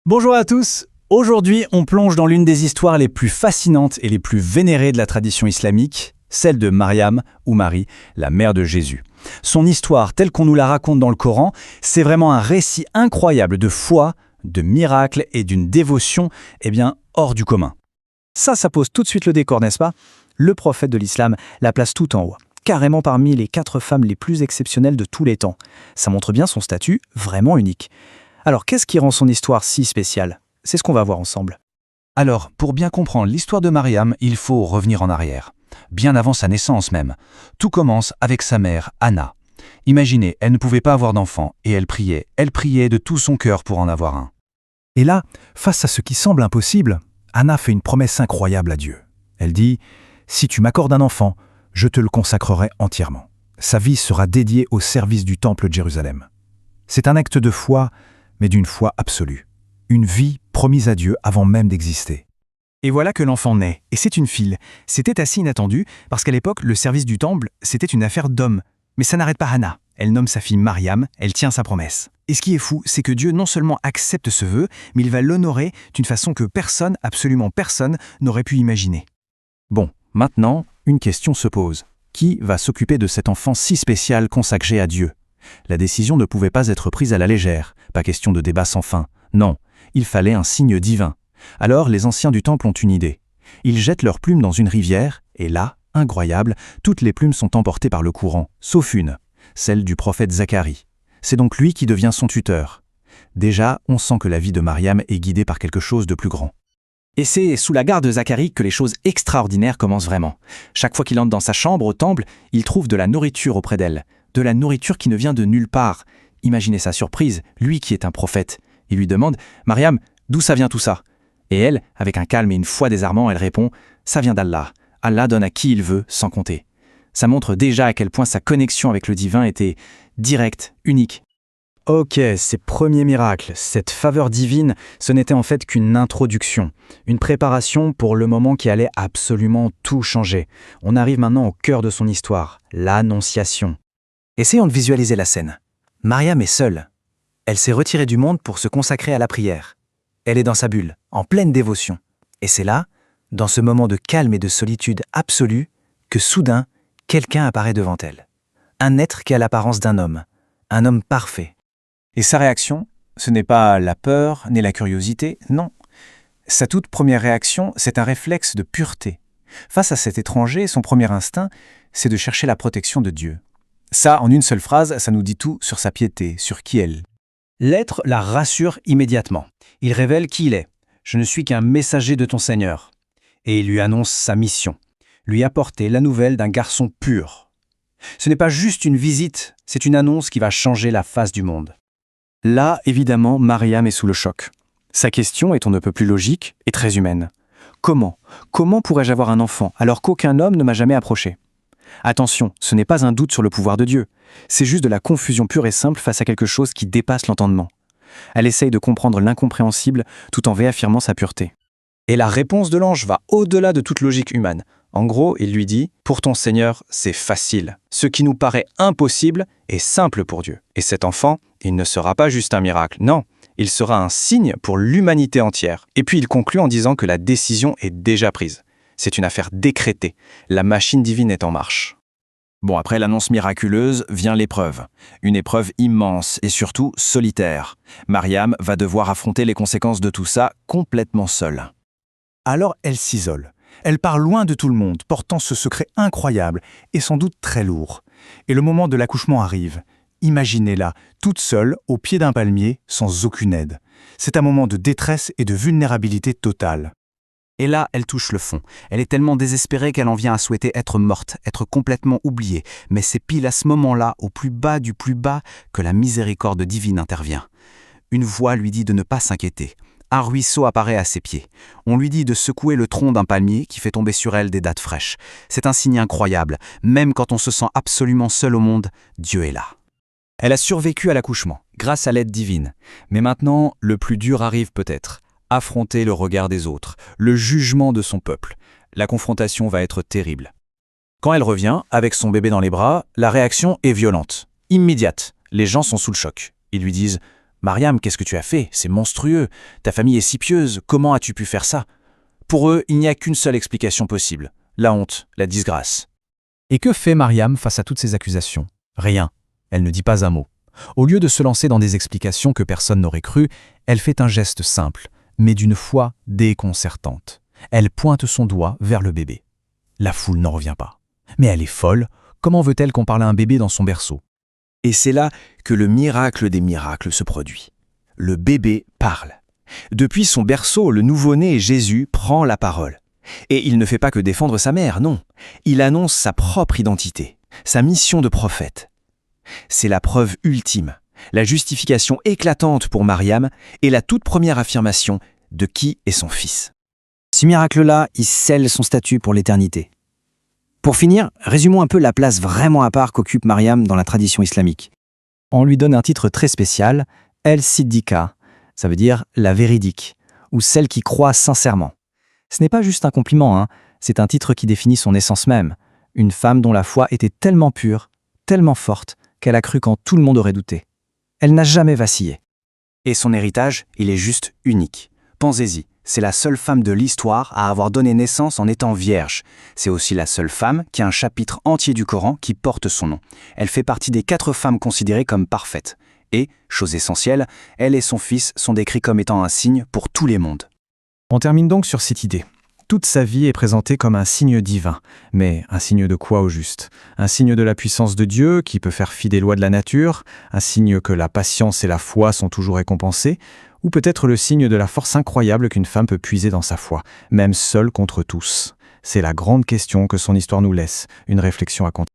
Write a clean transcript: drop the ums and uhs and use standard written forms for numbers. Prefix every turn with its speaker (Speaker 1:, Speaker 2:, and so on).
Speaker 1: Bonjour à tous. Aujourd'hui, on plonge dans l'une des histoires les plus fascinantes et les plus vénérées de la tradition islamique, celle de Mariam ou Marie, la mère de Jésus. Son histoire, telle qu'on nous la raconte dans le Coran, c'est vraiment un récit incroyable de foi, de miracles et d'une dévotion, hors du commun. Ça pose tout de suite le décor, n'est-ce pas? Le prophète de l'islam la place tout en haut, carrément parmi les 4 femmes les plus exceptionnelles de tous les temps. Ça montre bien son statut vraiment unique. Alors, qu'est-ce qui rend son histoire si spéciale? C'est ce qu'on va voir ensemble.
Speaker 2: Alors, pour bien comprendre l'histoire de Mariam, il faut revenir en arrière. Bien avant sa naissance même. Tout commence avec sa mère, Anna. Imaginez, elle ne pouvait pas avoir d'enfant, et elle priait de tout son cœur pour en avoir un.
Speaker 3: Et là, face à ce qui semble impossible, Anna fait une promesse incroyable à Dieu. Elle dit « Si tu m'accordes un enfant, je te le consacrerai entièrement. Sa vie sera dédiée au service du temple de Jérusalem. » C'est un acte de foi, mais d'une foi absolue. Une vie promise à Dieu avant même d'exister.
Speaker 1: Et voilà que l'enfant naît, et c'est une fille. C'était assez inattendu, parce qu'à l'époque, le service du temple, c'était une affaire d'hommes. Mais ça n'arrête pas Anna. Elle nomme sa fille Mariam, elle tient sa promesse. Et ce qui est fou, c'est que Dieu non seulement accepte ce vœu, mais il va l'honorer d'une façon que personne, absolument personne, n'aurait pu imaginer.
Speaker 2: Bon, maintenant, une question se pose. Qui va s'occuper de cet enfant si spécial consacré à Dieu? La décision ne pouvait pas être prise à la légère, pas question de débat sans fin. Non, il fallait un signe divin. Alors les anciens du temple ont une idée. Ils jettent leurs plumes dans une rivière, et là, incroyable, toutes les plumes sont emportées par le courant, sauf une, celle du prophète Zacharie. C'est donc lui qui devient son tuteur. Déjà, on sent que la vie de Mariam est guidée par quelque chose de plus grand.
Speaker 1: Et c'est sous la garde de Zacharie que les choses extraordinaires commencent vraiment. Chaque fois qu'il entre dans sa chambre au temple, il trouve de la nourriture auprès d'elle. De la nourriture qui ne vient de nulle part. Imaginez sa surprise, lui qui est un prophète. Il lui demande « Mariam, d'où ça vient tout ça ?» Et elle, avec un calme et une foi désarmant, elle répond « Ça vient d'Allah. Allah donne à qui il veut, sans compter. » Ça montre déjà à quel point sa connexion avec le divin était directe, unique. Ok, ces premiers miracles, cette faveur divine, ce n'était en fait qu'une introduction, une préparation pour le moment qui allait absolument tout changer. On arrive maintenant au cœur de son histoire, l'Annonciation. Essayons de visualiser la scène. Mariam est seule. Elle s'est retirée du monde pour se consacrer à la prière. Elle est dans sa bulle, en pleine dévotion. Et c'est là, dans ce moment de calme et de solitude absolue, que soudain, quelqu'un apparaît devant elle. Un être qui a l'apparence d'un homme, un homme parfait. Et sa réaction, ce n'est pas la peur ni la curiosité, non. Sa toute première réaction, c'est un réflexe de pureté. Face à cet étranger, son premier instinct, c'est de chercher la protection de Dieu. Ça, en une seule phrase, ça nous dit tout sur sa piété, sur qui elle est. L'être la rassure immédiatement. Il révèle qui il est. « Je ne suis qu'un messager de ton Seigneur. » Et il lui annonce sa mission, lui apporter la nouvelle d'un garçon pur. Ce n'est pas juste une visite, c'est une annonce qui va changer la face du monde. Là, évidemment, Mariam est sous le choc. Sa question est on ne peut plus logique et très humaine. Comment pourrais-je avoir un enfant alors qu'aucun homme ne m'a jamais approché? Attention, ce n'est pas un doute sur le pouvoir de Dieu. C'est juste de la confusion pure et simple face à quelque chose qui dépasse l'entendement. Elle essaye de comprendre l'incompréhensible tout en réaffirmant sa pureté. Et la réponse de l'ange va au-delà de toute logique humaine. En gros, il lui dit « Pour ton Seigneur, c'est facile. Ce qui nous paraît impossible est simple pour Dieu. Et cet enfant, il ne sera pas juste un miracle. Non, il sera un signe pour l'humanité entière. » Et puis il conclut en disant que la décision est déjà prise. C'est une affaire décrétée. La machine divine est en marche. Bon, après l'annonce miraculeuse vient l'épreuve. Une épreuve immense et surtout solitaire. Mariam va devoir affronter les conséquences de tout ça complètement seule. Alors elle s'isole. Elle part loin de tout le monde, portant ce secret incroyable et sans doute très lourd. Et le moment de l'accouchement arrive. Imaginez-la, toute seule, au pied d'un palmier, sans aucune aide. C'est un moment de détresse et de vulnérabilité totale. Et là, elle touche le fond. Elle est tellement désespérée qu'elle en vient à souhaiter être morte, être complètement oubliée. Mais c'est pile à ce moment-là, au plus bas du plus bas, que la miséricorde divine intervient. Une voix lui dit de ne pas s'inquiéter. Un ruisseau apparaît à ses pieds. On lui dit de secouer le tronc d'un palmier qui fait tomber sur elle des dattes fraîches. C'est un signe incroyable. Même quand on se sent absolument seul au monde, Dieu est là. Elle a survécu à l'accouchement, grâce à l'aide divine. Mais maintenant, le plus dur arrive peut-être. Affronter le regard des autres, le jugement de son peuple. La confrontation va être terrible. Quand elle revient, avec son bébé dans les bras, la réaction est violente, immédiate. Les gens sont sous le choc. Ils lui disent
Speaker 2: Mariam, qu'est-ce que tu as fait? C'est monstrueux. Ta famille est si pieuse. Comment as-tu pu faire ça? Pour eux, il n'y a qu'une seule explication possible. La honte, la disgrâce.
Speaker 3: Et que fait Mariam face à toutes ces accusations? Rien. Elle ne dit pas un mot. Au lieu de se lancer dans des explications que personne n'aurait crues, elle fait un geste simple, mais d'une foi déconcertante. Elle pointe son doigt vers le bébé. La foule n'en revient pas. Mais elle est folle. Comment veut-elle qu'on parle à un bébé dans son berceau?
Speaker 1: Et c'est là que le miracle des miracles se produit. Le bébé parle. Depuis son berceau, le nouveau-né Jésus prend la parole. Et il ne fait pas que défendre sa mère, non. Il annonce sa propre identité, sa mission de prophète. C'est la preuve ultime, la justification éclatante pour Mariam et la toute première affirmation de qui est son fils.
Speaker 4: Ce miracle-là, il scelle son statut pour l'éternité. Pour finir, résumons un peu la place vraiment à part qu'occupe Mariam dans la tradition islamique.
Speaker 1: On lui donne un titre très spécial, El Siddiqa, ça veut dire la véridique, ou celle qui croit sincèrement. Ce n'est pas juste un compliment, c'est un titre qui définit son essence même, une femme dont la foi était tellement pure, tellement forte, qu'elle a cru quand tout le monde aurait douté. Elle n'a jamais vacillé. Et son héritage, il est juste unique. Pensez-y, c'est la seule femme de l'histoire à avoir donné naissance en étant vierge. C'est aussi la seule femme qui a un chapitre entier du Coran qui porte son nom. Elle fait partie des 4 femmes considérées comme parfaites. Et, chose essentielle, elle et son fils sont décrits comme étant un signe pour tous les mondes.
Speaker 3: On termine donc sur cette idée. Toute sa vie est présentée comme un signe divin. Mais un signe de quoi au juste? Un signe de la puissance de Dieu qui peut faire fi des lois de la nature? Un signe que la patience et la foi sont toujours récompensées? Ou peut-être le signe de la force incroyable qu'une femme peut puiser dans sa foi, même seule contre tous? C'est la grande question que son histoire nous laisse, une réflexion à continuer.